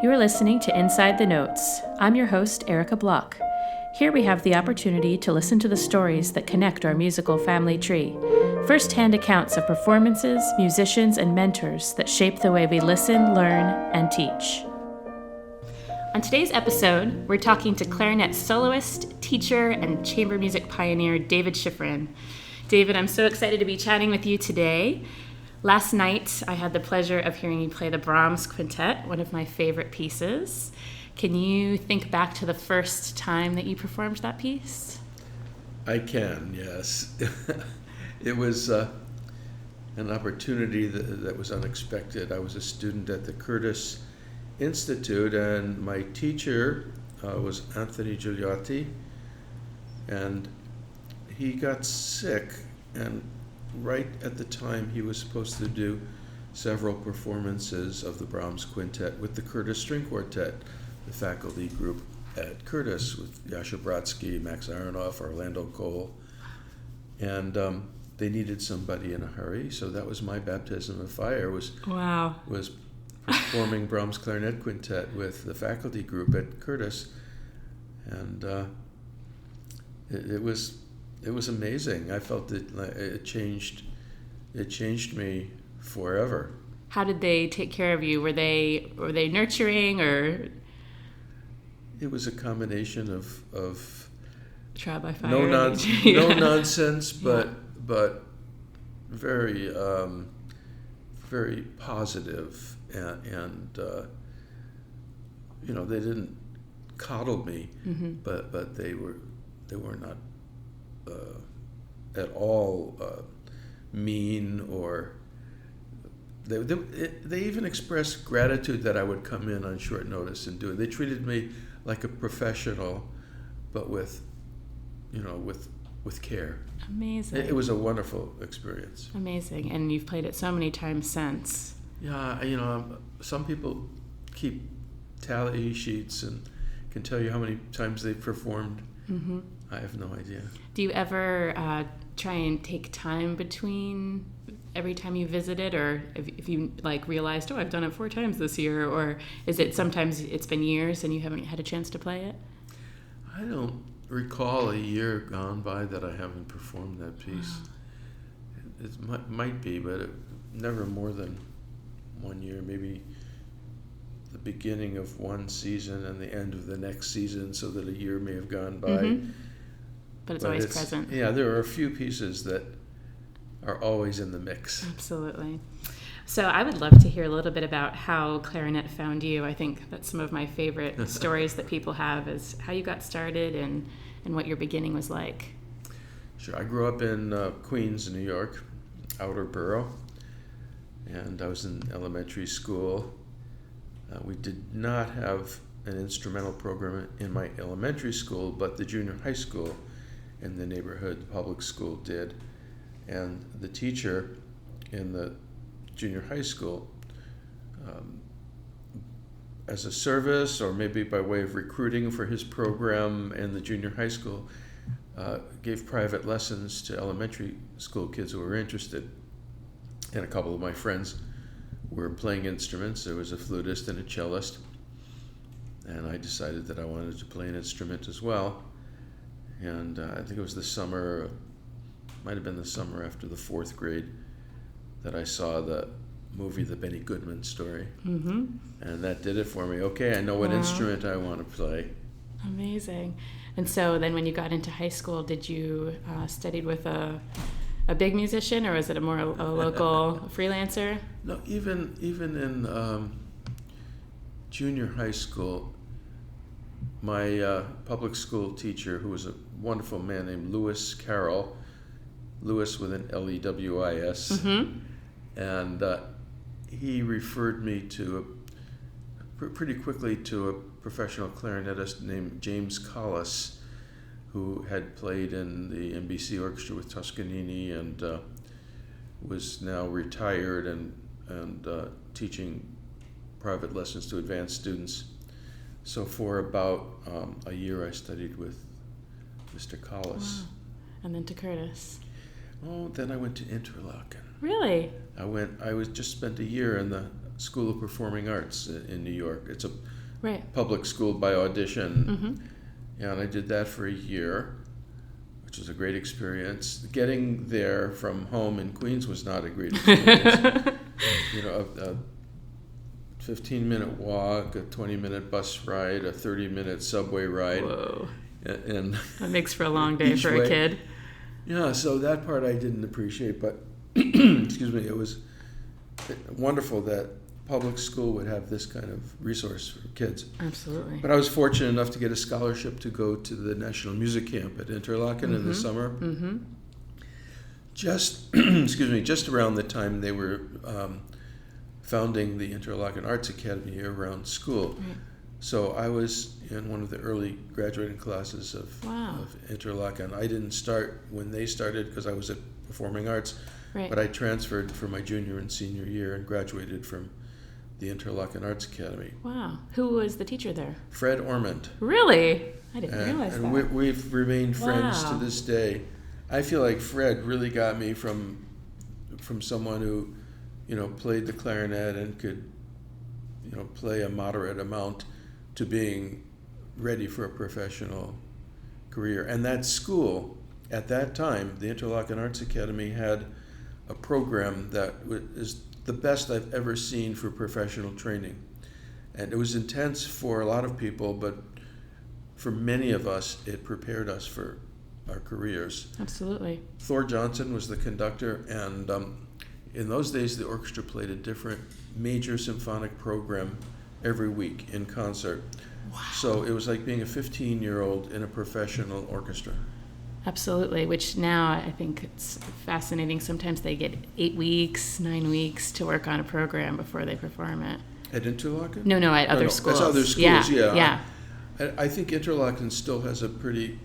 You're listening to Inside the Notes. I'm your host, Erica Block. Here we have the opportunity to listen to the stories that connect our musical family tree. First-hand accounts of performances, musicians, and mentors that shape the way we listen, learn, and teach. On today's episode, we're talking to clarinet soloist, teacher, and chamber music pioneer David Shifrin. David, I'm so excited to be chatting with you today. Last night, I had the pleasure of hearing you play the Brahms Quintet, one of my favorite pieces. Can you think back to the first time that you performed that piece? I can, yes. It was an opportunity that was unexpected. I was a student at the Curtis Institute, and my teacher was Anthony Gigliotti, and he got sick, and right at the time he was supposed to do several performances of the Brahms Quintet with the Curtis String Quartet, the faculty group at Curtis with Yasha Brodsky, Max Aronoff, Orlando Cole, and they needed somebody in a hurry, so that was my baptism of fire, was performing Brahms Clarinet Quintet with the faculty group at Curtis, and it was amazing. I felt it changed me forever. How did they take care of you? Were they nurturing, or? It was a combination of trial by fire. No nonsense, but very very positive, and they didn't coddle me, mm-hmm. but they were not at all mean, or they even expressed gratitude that I would come in on short notice and do it. They treated me like a professional, but with care. Amazing. It was a wonderful experience. Amazing. And you've played it so many times since. Yeah, some people keep tally sheets and can tell you how many times they've performed. Mm-hmm. I have no idea. Do you ever try and take time between every time you visited, or if you realized, I've done it 4 times this year, or is it sometimes it's been years and you haven't had a chance to play it? I don't recall a year gone by that I haven't performed that piece. Wow. It might be, but never more than 1 year, maybe the beginning of one season and the end of the next season, so that a year may have gone by. Mm-hmm. But it's always present. Yeah, there are a few pieces that are always in the mix. Absolutely. So I would love to hear a little bit about how clarinet found you. I think that's some of my favorite stories that people have, is how you got started and what your beginning was like. Sure. I grew up in Queens, New York, outer borough, and I was in elementary school. We did not have an instrumental program in my elementary school, but the junior high school in the neighborhood, the public school, did. And the teacher in the junior high school, as a service or maybe by way of recruiting for his program in the junior high school, gave private lessons to elementary school kids who were interested. And a couple of my friends were playing instruments. There was a flutist and a cellist, and I decided that I wanted to play an instrument as well. And I think it was the summer, might have been the summer after the 4th grade, that I saw the movie The Benny Goodman Story. Mm-hmm. And that did it for me. Okay, I know what instrument I want to play. Amazing. And so then when you got into high school, did you studied with a big musician, or was it a local freelancer? No, even in junior high school, my public school teacher, who was a wonderful man named Lewis Carroll, Lewis with an Lewis, mm-hmm. and he referred me pretty quickly to a professional clarinetist named James Collis, who had played in the NBC orchestra with Toscanini and was now retired and teaching private lessons to advanced students. So for about a year I studied with Mr. Collis. Wow. And then to Curtis. Oh, then I went to Interlochen. Really? I just spent a year in the School of Performing Arts in New York. It's a Right. public school by audition. Mm-hmm. And I did that for a year, which was a great experience. Getting there from home in Queens was not a great experience. A 15-minute walk, a 20-minute bus ride, a 30-minute subway ride. Whoa. And That makes for a long day for a kid. Yeah, so that part I didn't appreciate, but excuse me, it was wonderful that public school would have this kind of resource for kids. Absolutely. But I was fortunate enough to get a scholarship to go to the National Music Camp at Interlaken in the summer. Mm-hmm. Just just around the time they were founding the Interlaken Arts Academy around school. Right. So I was in one of the early graduating classes of Interlaken. I didn't start when they started because I was at Performing Arts, Right. but I transferred for my junior and senior year and graduated from the Interlaken Arts Academy. Wow. Who was the teacher there? Fred Ormond. Really? I didn't realize that. And we've remained friends to Wow. this day. I feel like Fred really got me from someone who, played the clarinet and could, play a moderate amount to being ready for a professional career. And that school, at that time, the Interlaken Arts Academy had a program that is the best I've ever seen for professional training. And it was intense for a lot of people, but for many of us, it prepared us for our careers. Absolutely. Thor Johnson was the conductor, and in those days, the orchestra played a different major symphonic program every week in concert. Wow. So it was like being a 15-year-old in a professional orchestra. Absolutely, which now I think it's fascinating. Sometimes they get 8 weeks, 9 weeks to work on a program before they perform it. At Interlaken? No, at other schools. That's other schools, Yeah. I think Interlaken still has a pretty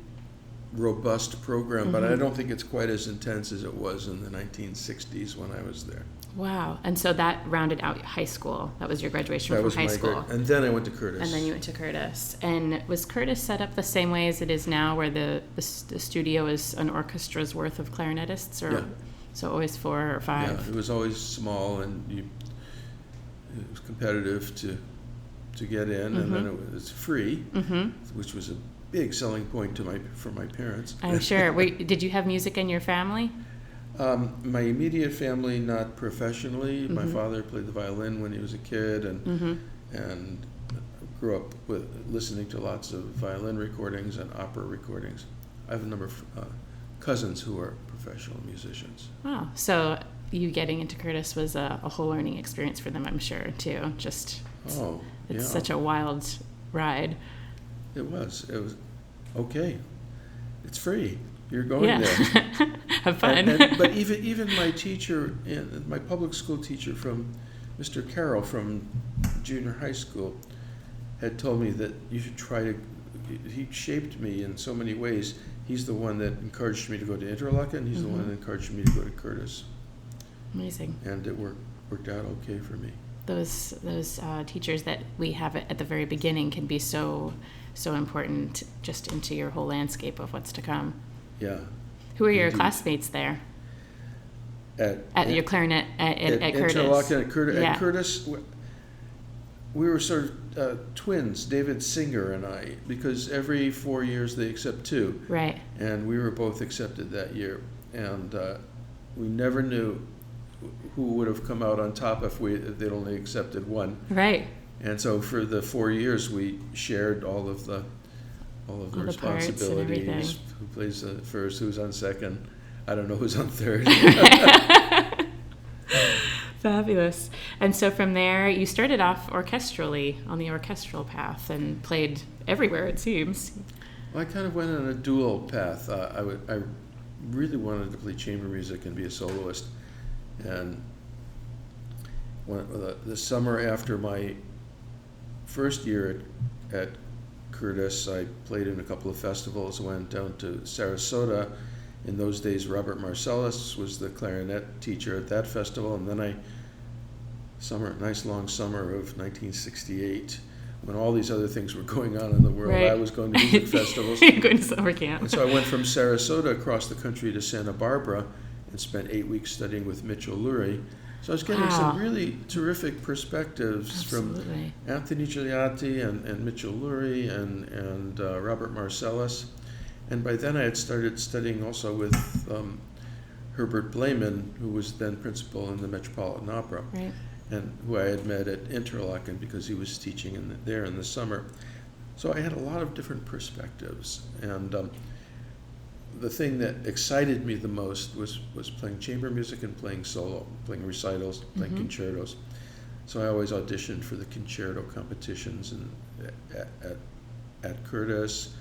robust program, but I don't think it's quite as intense as it was in the 1960s when I was there. Wow. And so that rounded out high school. That was your graduation from high school. And then I went to Curtis. And then you went to Curtis. And was Curtis set up the same way as it is now, where the studio is an orchestra's worth of clarinetists? Or so always 4 or 5? Yeah, it was always small, and it was competitive to get in, and then it was free, which was a big selling point for my parents. I'm sure. Did you have music in your family? My immediate family, not professionally. My father played the violin when he was a kid, and grew up with listening to lots of violin recordings and opera recordings. I have a number of cousins who are professional musicians. Wow. So you getting into Curtis was a whole learning experience for them, I'm sure, too. It's such a wild ride. It was okay. It's free. You're going there. Have fun. But even my teacher, my public school teacher from Mr. Carroll from junior high school, had told me that you should try to. He shaped me in so many ways. He's the one that encouraged me to go to Interlaken. He's the one that encouraged me to go to Curtis. Amazing. And it worked out okay for me. Those teachers that we have at the very beginning can be so important just into your whole landscape of what's to come. Yeah. Who are your classmates there? At your clarinet at Curtis? Interlaken at Curtis. Yeah. At Curtis, we were sort of twins, David Singer and I, because every 4 years they accept 2. Right. And we were both accepted that year. And we never knew who would have come out on top if they'd only accepted 1. Right. And so for the 4 years, we shared all of the responsibilities. Who plays first? Who's on second? I don't know who's on third. Fabulous. And so from there, you started off orchestrally on the orchestral path and played everywhere, it seems. Well, I kind of went on a dual path. I really wanted to play chamber music and be a soloist. And the summer after my first year at Curtis, I played in a couple of festivals, went down to Sarasota. In those days, Robert Marcellus was the clarinet teacher at that festival. And then nice long summer of 1968, when all these other things were going on in the world, right. I was going to music festivals. You're going to summer camp. And so I went from Sarasota across the country to Santa Barbara and spent 8 weeks studying with Mitchell Lurie. So I was getting some really terrific perspectives from Anthony Gigliotti and Mitchell Lurie and Robert Marcellus. And by then I had started studying also with Herbert Blayman, who was then principal in the Metropolitan Opera, right. and who I had met at Interlaken because he was teaching there in the summer. So I had a lot of different perspectives. And the thing that excited me the most was playing chamber music and playing solo, playing recitals, playing concertos. So I always auditioned for the concerto competitions at Curtis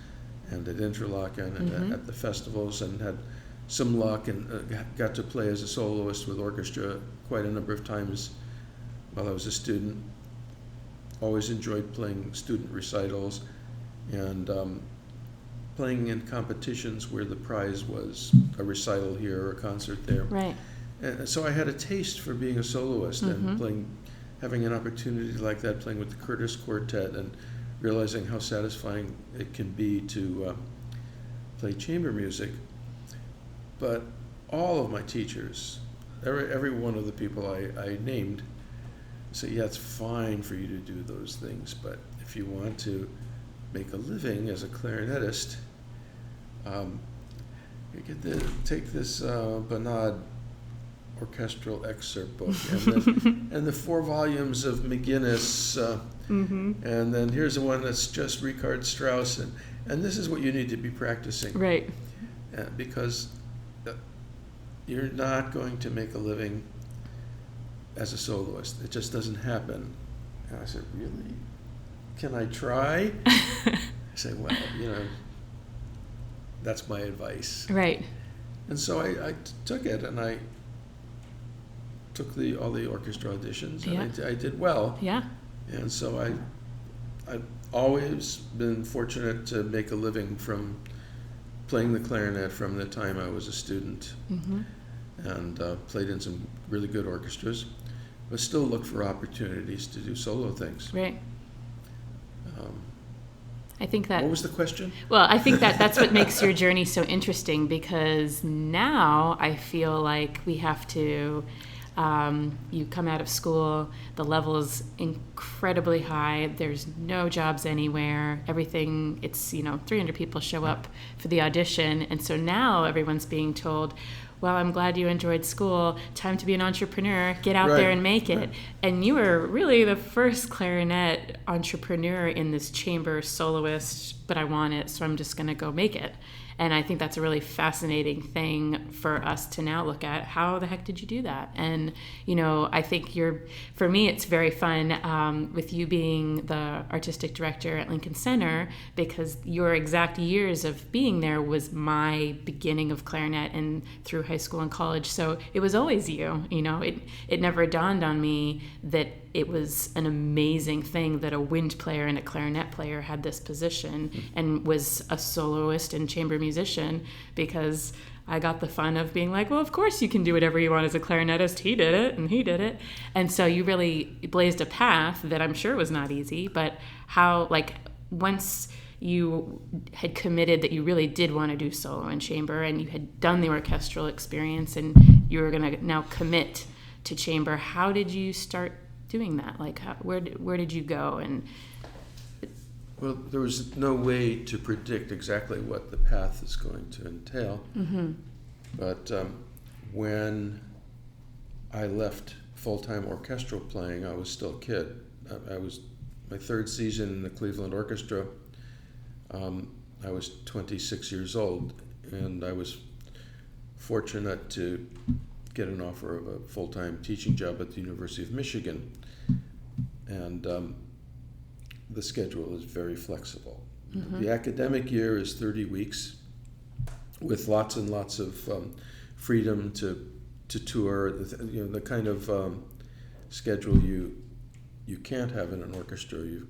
and at Interlaken and at the festivals, and had some luck and got to play as a soloist with orchestra quite a number of times while I was a student. Always enjoyed playing student recitals and playing in competitions where the prize was a recital here or a concert there. Right. And so I had a taste for being a soloist and having an opportunity like that, playing with the Curtis Quartet and realizing how satisfying it can be to play chamber music. But all of my teachers, every one of the people I named, say, yeah, it's fine for you to do those things, but if you want to make a living as a clarinetist, you get to take this Bonnard orchestral excerpt book and the 4 volumes of McGuinness, and then here's the one that's just Richard Strauss, and this is what you need to be practicing. Right. Because you're not going to make a living as a soloist. It just doesn't happen. And I said, really? Can I try? I said, well, that's my advice. Right. And so I took it, and I took all the orchestra auditions, and I did well. Yeah. And so I've always been fortunate to make a living from playing the clarinet from the time I was a student, and played in some really good orchestras, but still look for opportunities to do solo things. Right. I think that... What was the question? Well, I think that's what makes your journey so interesting, because now I feel like we have to... you come out of school, the level is incredibly high, there's no jobs anywhere, everything, it's, 300 people show up for the audition, and so now everyone's being told, well, I'm glad you enjoyed school, time to be an entrepreneur, get out there and make it. Right. And you were really the first clarinet entrepreneur in this chamber soloist, but I want it, so I'm just going to go make it. And I think that's a really fascinating thing for us to now look at. How the heck did you do that? And, I think for me, it's very fun with you being the artistic director at Lincoln Center, because your exact years of being there was my beginning of clarinet and through high school and college. So it was always you, it never dawned on me that it was an amazing thing that a wind player and a clarinet player had this position and was a soloist and chamber musician, because I got the fun of being like, well, of course you can do whatever you want as a clarinetist. He did it, and he did it. And so you really blazed a path that I'm sure was not easy, but how, once you had committed that you really did want to do solo and chamber, and you had done the orchestral experience, and you were going to now commit to chamber, how did you start doing that? Where did you go? And well, there was no way to predict exactly what the path is going to entail. But when I left full-time orchestral playing, I was still a kid. I was my 3rd season in the Cleveland Orchestra. I was 26 years old, and I was fortunate to get an offer of a full-time teaching job at the University of Michigan. And the schedule is very flexible. The academic year is 30 weeks with lots and lots of freedom to tour, the kind of schedule you can't have in an orchestra. You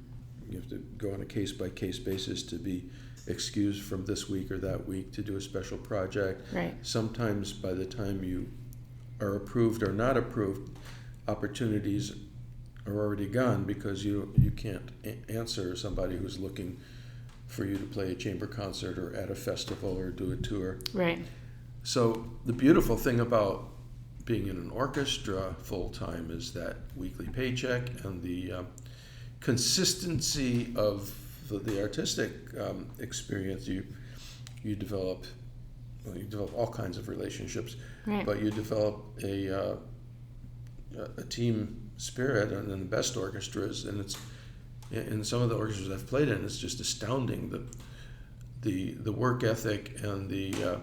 have to go on a case-by-case basis to be excused from this week or that week to do a special project. Right. Sometimes by the time you are approved or not approved, opportunities are already gone because you can't answer somebody who's looking for you to play a chamber concert or at a festival or do a tour. Right. So the beautiful thing about being in an orchestra full-time is that weekly paycheck and the consistency of the artistic experience. You develop all kinds of relationships, right. but you develop a team spirit, and in the best orchestras, and it's in some of the orchestras I've played in, it's just astounding the work ethic and the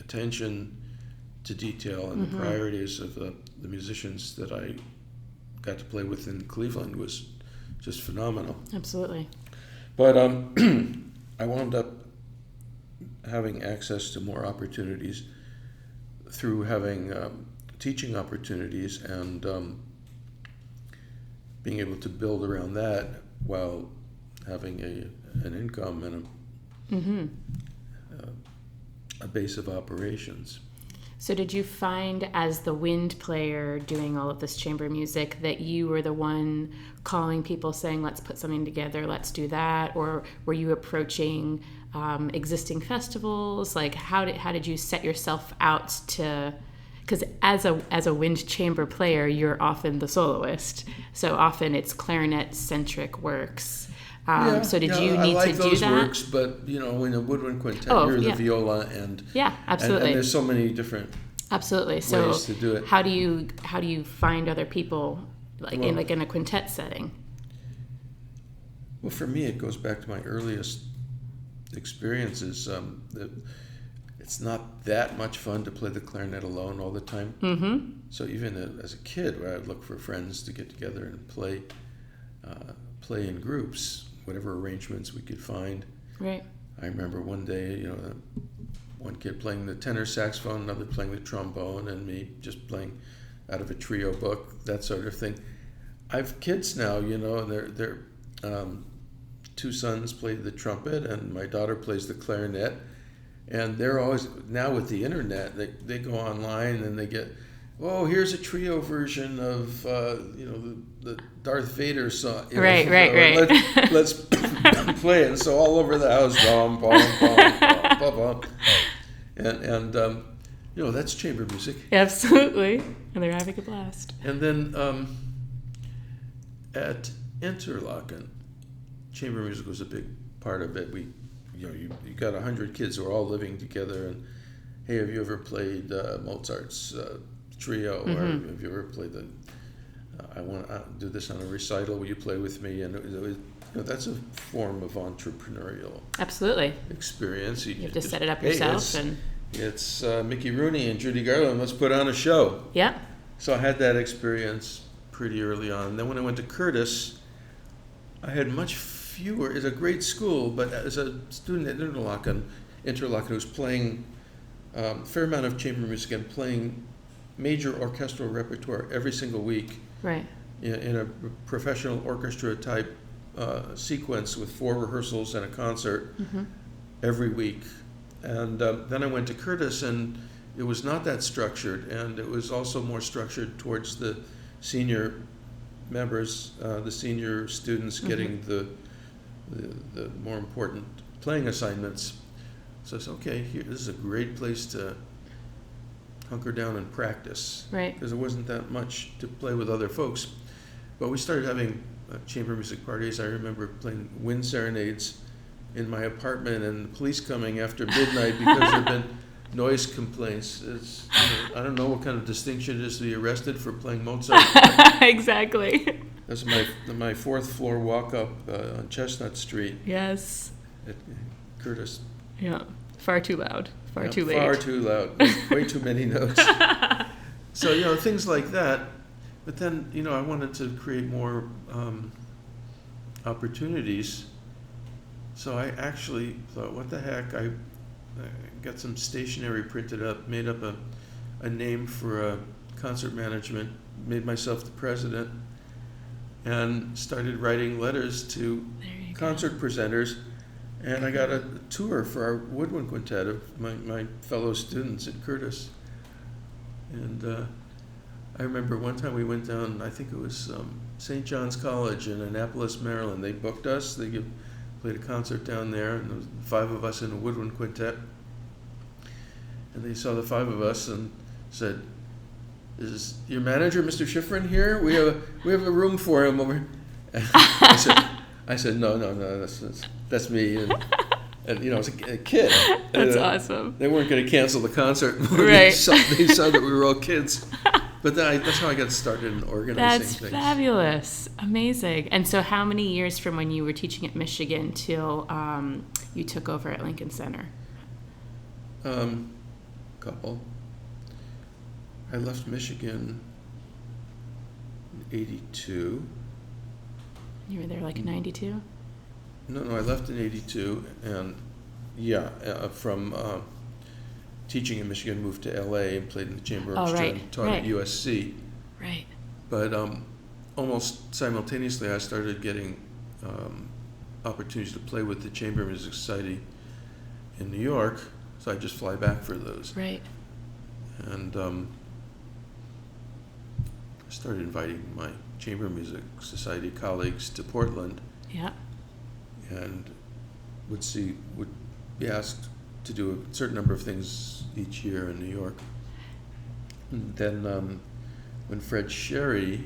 attention to detail and the priorities of the musicians that I got to play with in Cleveland was just phenomenal. Absolutely. But I wound up having access to more opportunities through having teaching opportunities and being able to build around that while having an income and a base of operations. So did you find, as the wind player doing all of this chamber music, that you were the one calling people saying, let's put something together, let's do that? Or were you approaching existing festivals? Like, how did you set yourself out to... Because as a wind chamber player, you're often the soloist. So often it's clarinet-centric works. So did you need to do that? I like those works, but in a woodwind quintet, you're the viola and absolutely. And there's so many different ways to do it. How do you find other people in a quintet setting? Well, for me, it goes back to my earliest experiences. It's not that much fun to play the clarinet alone all the time. Mm-hmm. So even as a kid, where I'd look for friends to get together and play in groups, whatever arrangements we could find. Right. I remember one day, one kid playing the tenor saxophone, another playing the trombone, and me just playing out of a trio book, that sort of thing. I have kids now, and they're two sons play the trumpet, and my daughter plays the clarinet. And they're always, now with the internet, they go online and they get, here's a trio version of, the Darth Vader song. Right. Let's play it. And so all over the house, bum, bum, bum, bum, bum. And that's chamber music. Absolutely. And they're having a blast. And then at Interlaken, chamber music was a big part of it. You got 100 kids who are all living together, and hey, have you ever played Mozart's trio, or have you ever played I want to do this on a recital, will you play with me? And that's a form of entrepreneurial experience. You have to set it up yourself. It's Mickey Rooney and Judy Garland, let's put on a show. Yeah. So I had that experience pretty early on. Then when I went to Curtis, I had much fewer. It's a great school, but as a student at Interlaken was playing a fair amount of chamber music and playing major orchestral repertoire every single week. Right. In a professional orchestra type sequence with 4 rehearsals and a concert every week. And then I went to Curtis, and it was not that structured, and it was also more structured towards the senior members, the senior students getting the more important playing assignments. So I said, okay, this is a great place to hunker down and practice. Right. Because there wasn't that much to play with other folks. But we started having chamber music parties. I remember playing wind serenades in my apartment, and the police coming after midnight because there had been noise complaints. I don't know what kind of distinction it is to be arrested for playing Mozart. Exactly. That's my 4th floor walk up on Chestnut Street. Yes. At Curtis. Yeah. Far too loud. Far too late. Far too loud. Way too many notes. So, things like that. But then, I wanted to create more opportunities. So I actually thought, what the heck? I got some stationery printed up, made up a name for concert management, made myself the president, and started writing letters to concert presenters. And I got a tour for our woodwind quintet of my fellow students at Curtis. And I remember one time we went down, I think it was St. John's College in Annapolis, Maryland. They booked us. They played a concert down there, and there was 5 of us in a woodwind quintet. And they saw the 5 of us and said, is your manager, Mr. Shifrin, here? We have a room for him over." And I said, no, that's me. And you know, I was a kid. That's awesome. They weren't going to cancel the concert. Right. They saw that we were all kids. But that's how I got started in organizing things. That's fabulous. Amazing. And so how many years from when you were teaching at Michigan till you took over at Lincoln Center? Couple. I left Michigan in 82. You were there like in 92? No, I left in 82, and from teaching in Michigan, moved to LA and played in the chamber orchestra and taught at USC. Right. But almost simultaneously, I started getting opportunities to play with the Chamber Music Society in New York, so I just fly back for those. Right. And I started inviting my Chamber Music Society colleagues to Portland. Yeah. And would be asked to do a certain number of things each year in New York. And then when Fred Sherry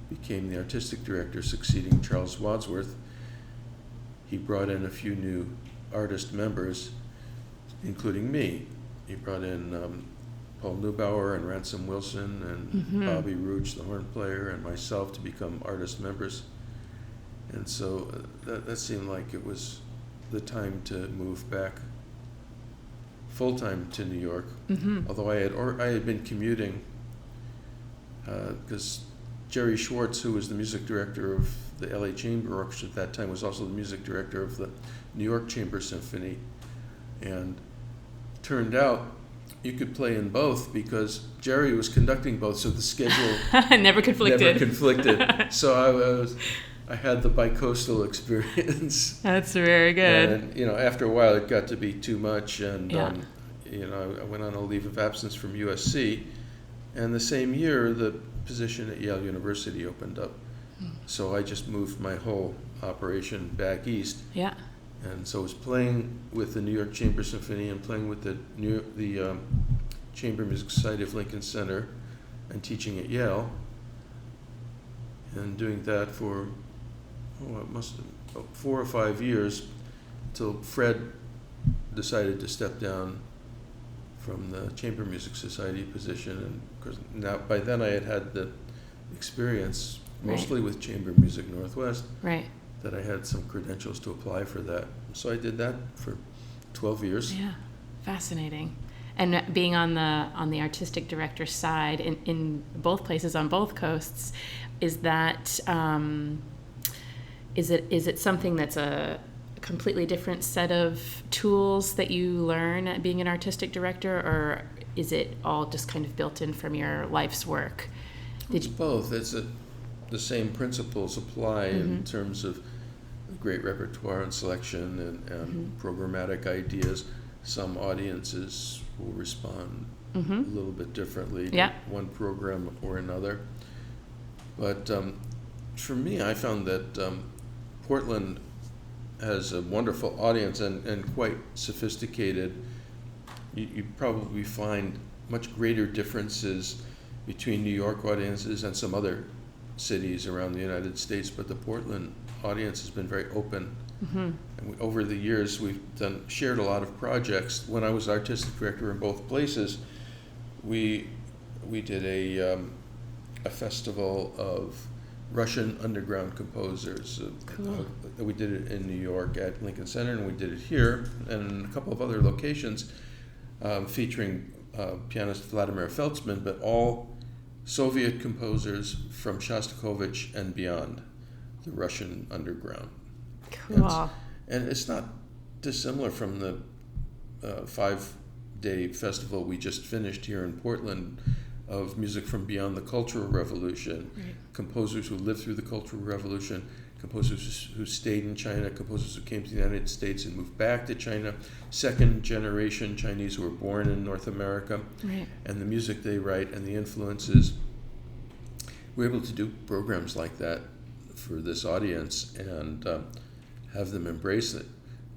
became the artistic director succeeding Charles Wadsworth, he brought in a few new artist members, including me. He brought in Paul Neubauer and Ransom Wilson and Bobby Rouge, the horn player, and myself to become artist members. And so that seemed like it was the time to move back full-time to New York. Although I had been commuting because Jerry Schwartz, who was the music director of the LA Chamber Orchestra at that time, was also the music director of the New York Chamber Symphony. And turned out you could play in both because Jerry was conducting both, so the schedule never conflicted. So I had the bicoastal experience. That's very good. And after a while, it got to be too much, and I went on a leave of absence from USC, and the same year the position at Yale University opened up. So I just moved my whole operation back east. Yeah. And so I was playing with the New York Chamber Symphony and playing with the Chamber Music Society of Lincoln Center and teaching at Yale, and doing that for it must have been 4 or 5 years till Fred decided to step down from the Chamber Music Society position. And because now by then I had the experience mostly with Chamber Music Northwest, that I had some credentials to apply for that. So I did that for 12 years. Yeah, fascinating. And being on the artistic director side in both places on both coasts, is that is it something that's a completely different set of tools that you learn at being an artistic director, or is it all just kind of built in from your life's work? It's both. It's the same principles apply in terms of great repertoire and selection and programmatic ideas. Some audiences will respond a little bit differently to one program or another. But for me, I found that Portland has a wonderful audience and quite sophisticated. You probably find much greater differences between New York audiences and some other cities around the United States, but the Portland audience has been very open. And over the years, we've shared a lot of projects. When I was artistic director in both places, we did a festival of Russian underground composers. Cool. We did it in New York at Lincoln Center, and we did it here and a couple of other locations, featuring pianist Vladimir Feltzman, but all Soviet composers from Shostakovich and beyond, the Russian underground. Cool. And it's not dissimilar from the 5-day festival we just finished here in Portland of music from beyond the Cultural Revolution, composers who lived through the Cultural Revolution, composers who stayed in China, composers who came to the United States and moved back to China, second-generation Chinese who were born in North America, and the music they write and the influences. We're able to do programs like that for this audience and have them embrace it.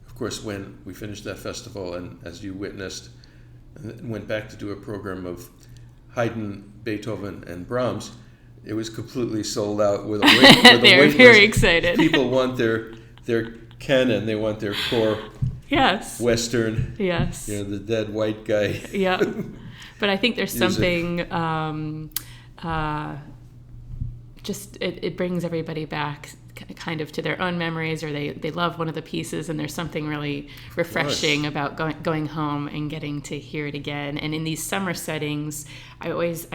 Of course, when we finished that festival, and as you witnessed, went back to do a program of Haydn, Beethoven and Brahms, it was completely sold out with a wait. They were very excited. People want their canon. They want their core yes Western. Yes. The dead white guy. Yeah. But I think there's something. Just it brings everybody back kind of to their own memories, or they love one of the pieces, and there's something really refreshing about going home and getting to hear it again. And in these summer settings, I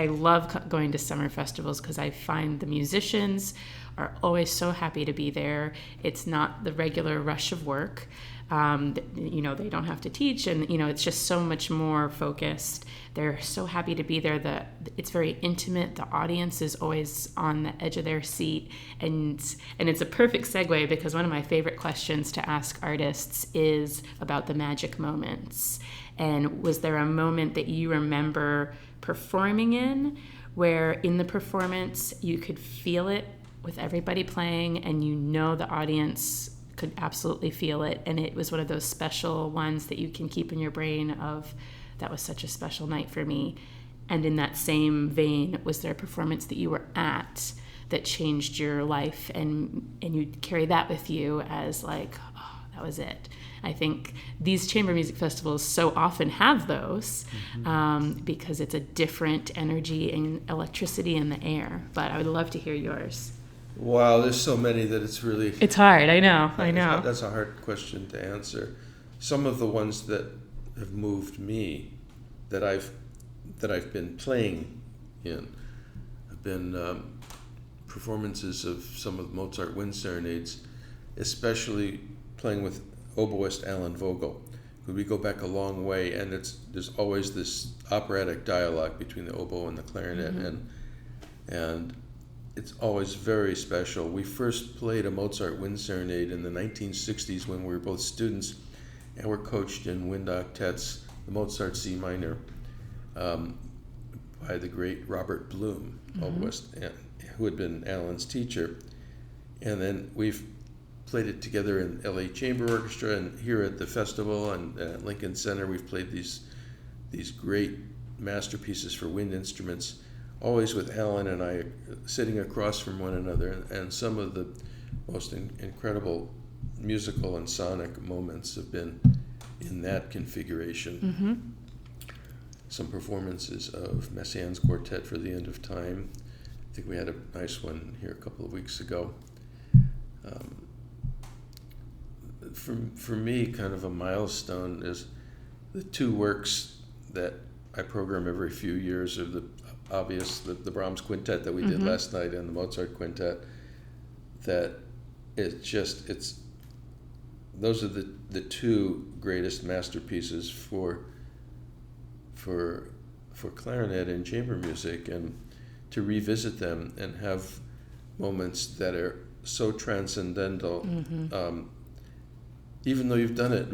love going to summer festivals because I find the musicians are always so happy to be there. It's not the regular rush of work. They don't have to teach, and it's just so much more focused. They're so happy to be there. It's very intimate. The audience is always on the edge of their seat, and it's a perfect segue because one of my favorite questions to ask artists is about the magic moments. And was there a moment that you remember performing in, where in the performance you could feel it with everybody playing, and the audience could absolutely feel it, and it was one of those special ones that you can keep in your brain of, that was such a special night for me? And in that same vein, was there a performance that you were at that changed your life, and you carry that with you as like, oh, that was it? I think these chamber music festivals so often have those, because it's a different energy and electricity in the air. But I would love to hear yours. Wow, there's so many that it's hard. I know. That's a hard question to answer. Some of the ones that have moved me, that I've been playing in, have been performances of some of Mozart wind serenades, especially playing with oboist Alan Vogel. We go back a long way, and there's always this operatic dialogue between the oboe and the clarinet, and it's always very special. We first played a Mozart wind serenade in the 1960s when we were both students, and were coached in wind octets, the Mozart C minor, by the great Robert Bloom, oboist, who had been Alan's teacher. And then we've played it together in LA Chamber Orchestra, and here at the festival and at Lincoln Center we've played these great masterpieces for wind instruments, always with Alan and I sitting across from one another, and some of the most incredible musical and sonic moments have been in that configuration. Some performances of Messiaen's Quartet for the End of Time. I think we had a nice one here a couple of weeks ago. For me, kind of a milestone is the two works that I program every few years of the Brahms Quintet that we did last night and the Mozart Quintet. That those are the two greatest masterpieces for clarinet and chamber music, and to revisit them and have moments that are so transcendental, even though you've done it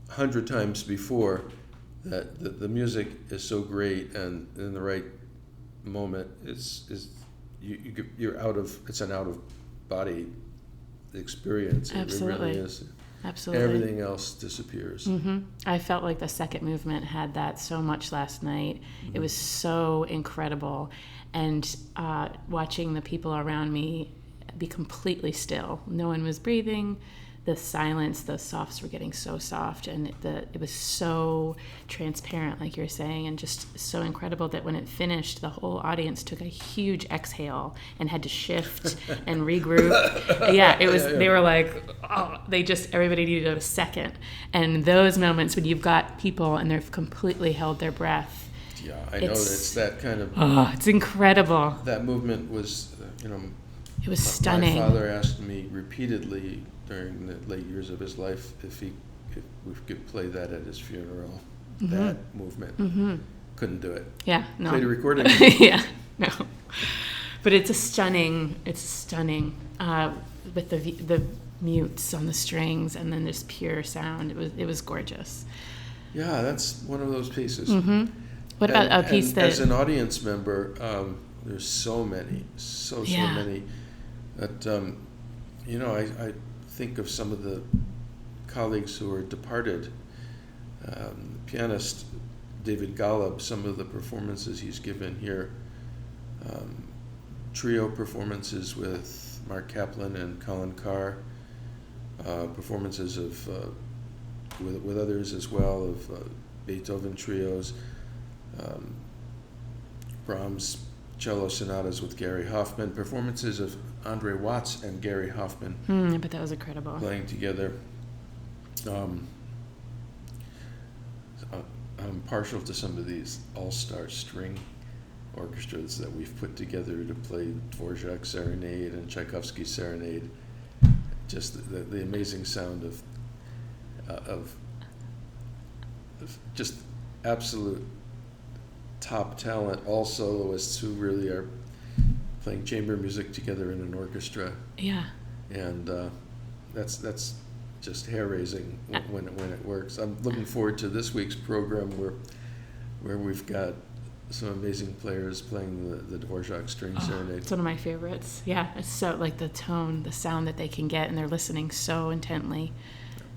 100 times before, that the music is so great, and in the right moment you're it's an out of body experience. Absolutely. It really is. Absolutely. Everything else disappears. I felt like the second movement had that so much last night. It was so incredible. And watching the people around me be completely still. No one was breathing. The silence, the softs were getting so soft, and it was so transparent, like you're saying, and just so incredible that when it finished, the whole audience took a huge exhale and had to shift and regroup. Yeah, it was. They were like, oh, everybody needed a second. And those moments when you've got people and they've completely held their breath. Yeah, I know it's that kind of. Oh, it's incredible. That movement was, It was stunning. My father asked me repeatedly during the late years of his life if we could play that at his funeral. That movement. Couldn't do it. Yeah, no. Played a recording. Yeah, no. But it's stunning with the mutes on the strings, and then this pure sound. It was gorgeous. Yeah, that's one of those pieces. What about a piece that, as an audience member, there's so many, so many that I think of some of the colleagues who are departed. Pianist David Golub, some of the performances he's given here trio performances with Mark Kaplan and Colin Carr, performances of with others as well, of Beethoven trios, Brahms cello sonatas with Gary Hoffman, performances of Andre Watts and Gary Hoffman. I bet that was incredible. Playing together. I'm partial to some of these all-star string orchestras that we've put together to play Dvorak's Serenade and Tchaikovsky's Serenade. Just the amazing sound of just absolute top talent, all soloists who really are playing chamber music together in an orchestra. Yeah. And that's just hair-raising when it works. I'm looking forward to this week's program where we've got some amazing players playing the Dvorak String Serenade. It's one of my favorites. Yeah, it's so, like, the tone, the sound that they can get, and they're listening so intently.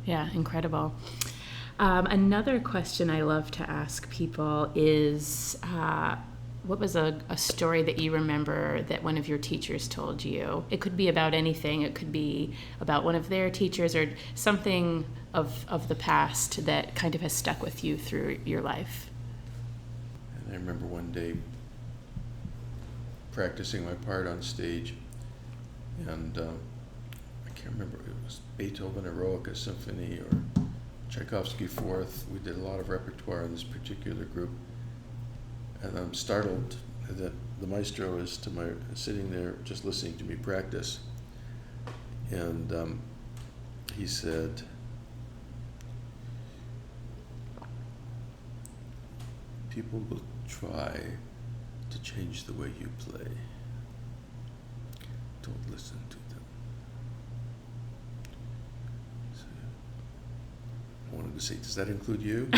Yeah, incredible. Another question I love to ask people is, what was a story that you remember that one of your teachers told you? It could be about anything. It could be about one of their teachers or something of the past that kind of has stuck with you through your life. And I remember one day practicing my part on stage, and I can't remember, it was Beethoven Eroica Symphony or Tchaikovsky Fourth. We did a lot of repertoire in this particular group. And I'm startled that the maestro is sitting there just listening to me practice. And he said, "People will try to change the way you play. Don't listen to them." So I wanted to say, does that include you?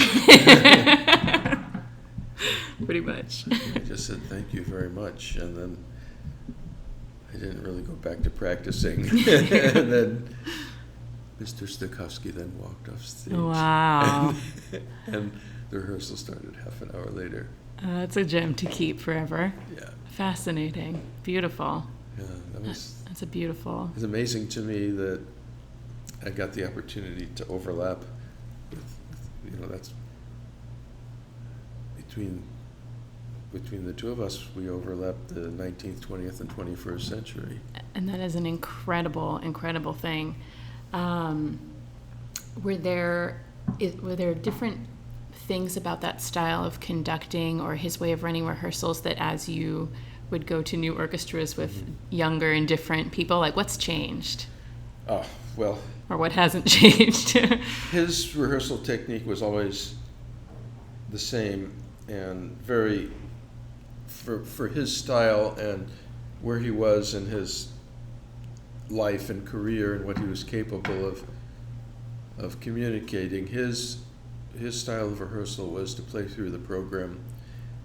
Pretty much. I just said thank you very much, and then I didn't really go back to practicing. And then Mr. Stokowski then walked off stage. Wow. And the rehearsal started half an hour later. That's a gem to keep forever. Yeah. Fascinating. Beautiful. Yeah, That's a beautiful. It's amazing to me that I got the opportunity to overlap with that's between the two of us, we overlapped the 19th, 20th, and 21st century. And that is an incredible, incredible thing. Were there different things about that style of conducting or his way of running rehearsals that as you would go to new orchestras with younger and different people, like what's changed? Oh, well. Or what hasn't changed? His rehearsal technique was always the same and very, for his style and where he was in his life and career and what he was capable of communicating. His style of rehearsal was to play through the program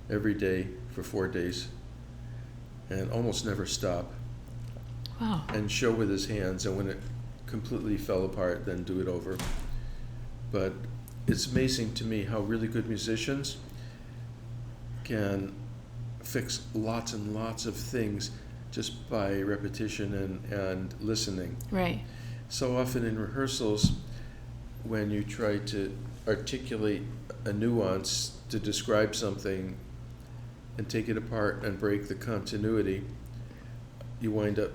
every day for 4 days and almost never stop. Wow. And show with his hands, and when it completely fell apart, then do it over. But it's amazing to me how really good musicians can fix lots and lots of things just by repetition and listening. Right. So often in rehearsals, when you try to articulate a nuance to describe something and take it apart and break the continuity, you wind up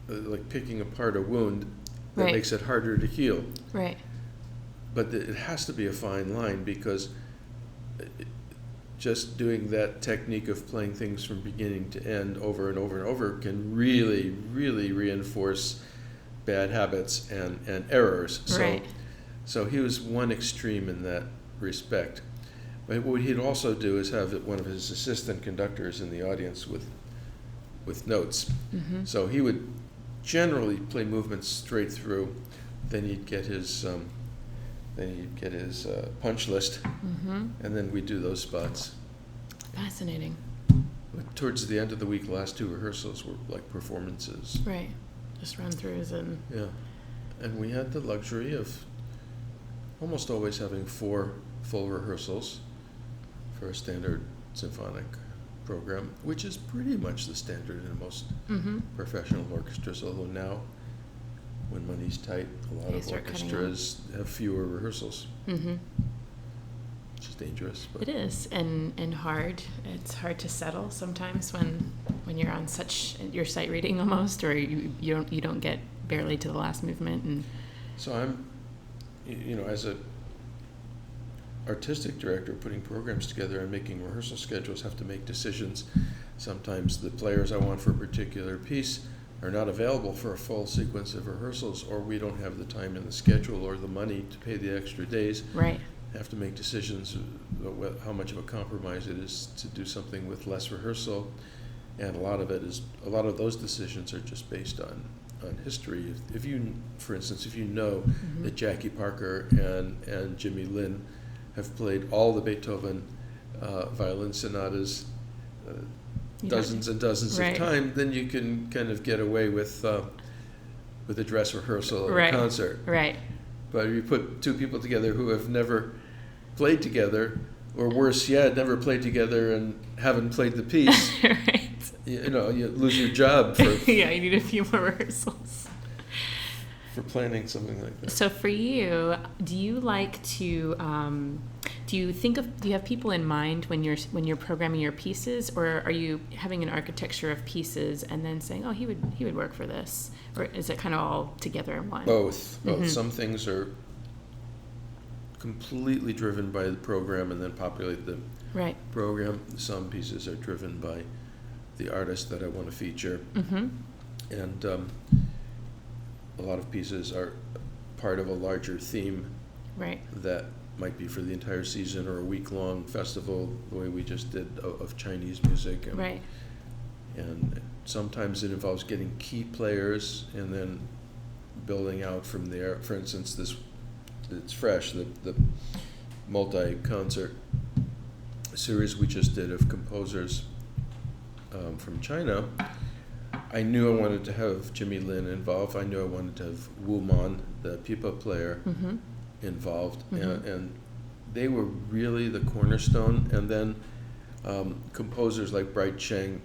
like picking apart a wound that Right. makes it harder to heal. Right. But it has to be a fine line, because just doing that technique of playing things from beginning to end over and over and over can really, really reinforce bad habits and errors. Right. So he was one extreme in that respect. But what he'd also do is have one of his assistant conductors in the audience with notes. Mm-hmm. So he would generally play movements straight through. Then he'd get his punch list, Mm-hmm. and then we'd do those spots. Fascinating. But towards the end of the week, the last 2 rehearsals were like performances. Right. Just run-throughs and... Yeah. And we had the luxury of almost always having 4 full rehearsals for a standard symphonic program, which is pretty much the standard in most professional orchestras, although now, when money's tight, a lot of orchestras have fewer rehearsals, which is dangerous. But it is, and hard. It's hard to settle sometimes when you're on your sight reading almost, or you don't get barely to the last movement. And so I'm, as a artistic director, putting programs together and making rehearsal schedules, have to make decisions. Sometimes the players I want for a particular piece are not available for a full sequence of rehearsals, or we don't have the time in the schedule or the money to pay the extra days. Right. Have to make decisions about how much of a compromise it is to do something with less rehearsal, and a lot of those decisions are just based on history. If you, for instance, that Jackie Parker and Jimmy Lin have played all the Beethoven violin sonatas dozens and dozens of times, then you can kind of get away with a dress rehearsal or a concert. Right. But if you put two people together who have never played together, or worse yet, never played together and haven't played the piece, you lose your job for you need a few more rehearsals for planning something like that. So for you, do you like to do you have people in mind when you're programming your pieces, or are you having an architecture of pieces and then saying, oh, he would work for this, or is it kind of all together in one? Both. Some things are completely driven by the program and then populate the program. Some pieces are driven by the artist that I want to feature, and a lot of pieces are part of a larger theme that might be for the entire season or a week-long festival, the way we just did of Chinese music. And sometimes it involves getting key players and then building out from there. For instance, it's fresh, the multi-concert series we just did of composers from China. I knew I wanted to have Jimmy Lin involved. I knew I wanted to have Wu Man, the pipa player, involved, and they were really the cornerstone. And then composers like Bright Cheng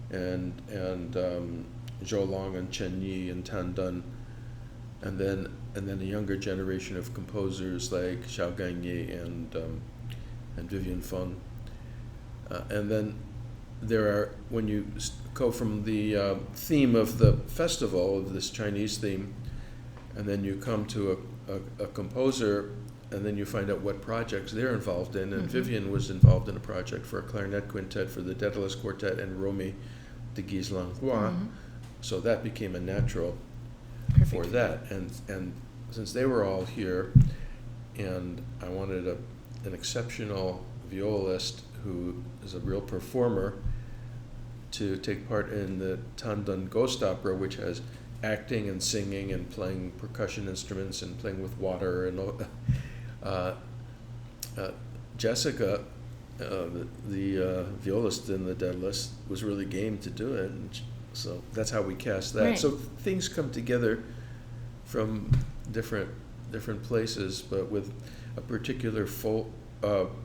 and Zhou Long and Chen Yi and Tan Dun, and then a younger generation of composers like Xiao Ganyi and Vivian Feng, and then there are, when you go from the theme of the festival, of this Chinese theme, and then you come to a composer, and then you find out what projects they're involved in. And Vivian was involved in a project for a clarinet quintet for the Daedalus Quartet and Romy de Guise-Langois, so that became a natural for that. And since they were all here, and I wanted an exceptional violist who is a real performer to take part in the Tan Dun Ghost Opera, which has acting and singing and playing percussion instruments and playing with water, and Jessica, the violist in the Daedalus, was really game to do it, and so that's how we cast that. So things come together from different places, but with a particular full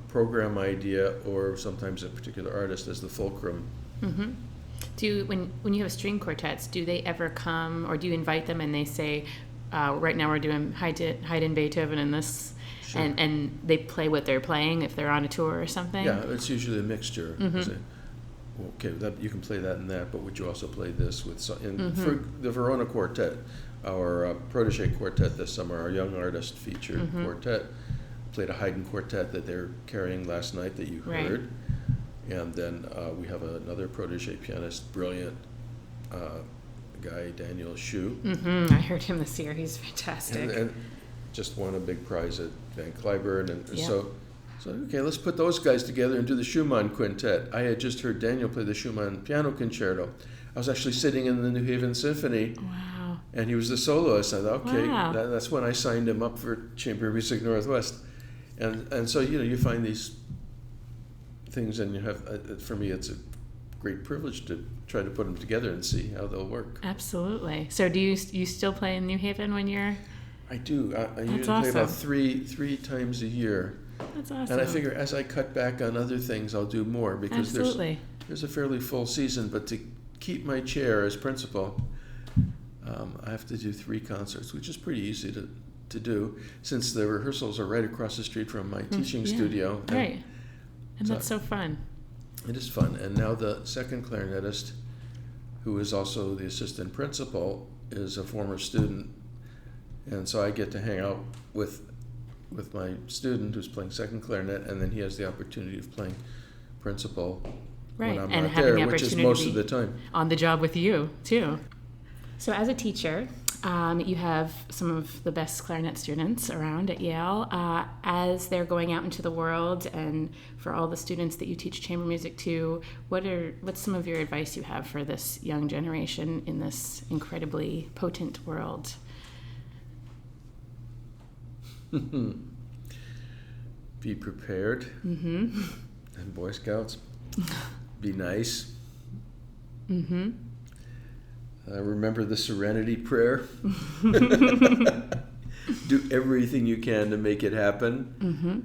program idea, or sometimes a particular artist as the fulcrum. When you have string quartets, do they ever come, or do you invite them and they say, right now we're doing Haydn, Beethoven, and this, and they play what they're playing if they're on a tour or something? Yeah, it's usually a mixture. Say, okay, you can play that and that, but would you also play this with for the Verona Quartet, our protege quartet this summer, our young artist featured quartet, played a Haydn quartet that they're carrying last night that you heard. And then we have another protege pianist, brilliant guy, Daniel Xu. I heard him this year. He's fantastic. And just won a big prize at Van Cliburn. And so, okay, let's put those guys together and do the Schumann quintet. I had just heard Daniel play the Schumann piano concerto. I was actually sitting in the New Haven Symphony. Wow. And he was the soloist. I thought, okay, that's when I signed him up for Chamber Music Northwest. And so, you find these things, and you have, for me, it's a great privilege to try to put them together and see how they'll work. Absolutely. So do you still play in New Haven when you're... I do. I usually play about three times a year. That's awesome. And I figure as I cut back on other things, I'll do more, because there's a fairly full season, but to keep my chair as principal, I have to do 3 concerts, which is pretty easy to do since the rehearsals are right across the street from my teaching studio. Right. And that's so fun. It is fun. And now the second clarinetist, who is also the assistant principal, is a former student. And so I get to hang out with my student who's playing second clarinet, and then he has the opportunity of playing principal when I'm not there, which is most of the time. On the job with you, too. So as a teacher, you have some of the best clarinet students around at Yale. As they're going out into the world, and for all the students that you teach chamber music to, what's some of your advice you have for this young generation in this incredibly potent world? Be prepared. Mm-hmm. And Boy Scouts, be nice. Mm-hmm. Remember the Serenity Prayer. Do everything you can to make it happen. Mm-hmm.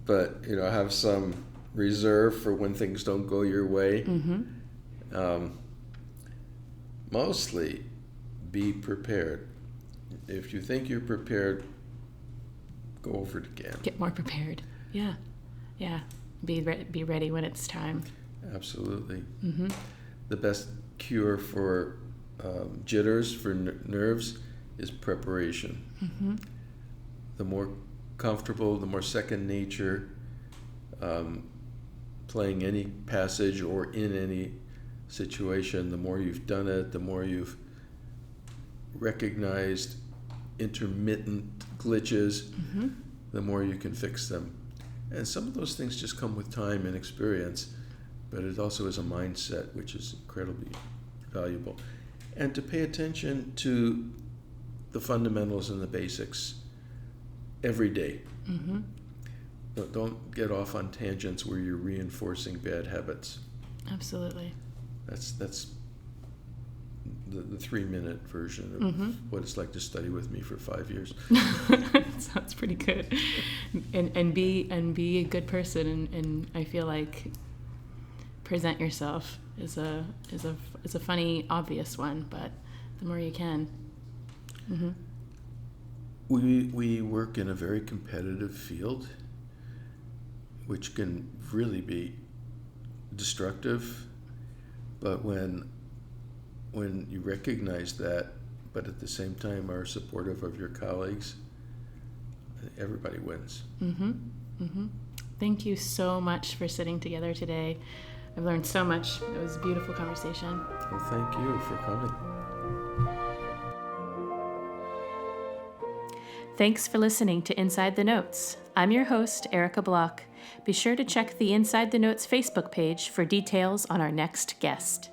But, have some reserve for when things don't go your way. Mm-hmm. Mostly, be prepared. If you think you're prepared, go over it again. Get more prepared. Yeah. Be ready when it's time. Absolutely. Mm-hmm. The best cure for jitters, for nerves, is preparation. Mm-hmm. The more comfortable, the more second nature playing any passage or in any situation, the more you've done it, the more you've recognized intermittent glitches, mm-hmm. the more you can fix them. And some of those things just come with time and experience, but it also is a mindset which is incredibly valuable. And to pay attention to the fundamentals and the basics every day. Mm-hmm. But don't get off on tangents where you're reinforcing bad habits. Absolutely. That's the 3-minute version of mm-hmm. what it's like to study with me for 5 years. Sounds pretty good. And be a good person, and I feel like present yourself is a funny, obvious one, but the more you can. Mm-hmm. We work in a very competitive field, which can really be destructive, but when you recognize that, but at the same time are supportive of your colleagues, everybody wins. Mm-hmm. Mm-hmm. Thank you so much for sitting together today. I've learned so much. It was a beautiful conversation. Well, thank you for coming. Thanks for listening to Inside the Notes. I'm your host, Erica Block. Be sure to check the Inside the Notes Facebook page for details on our next guest.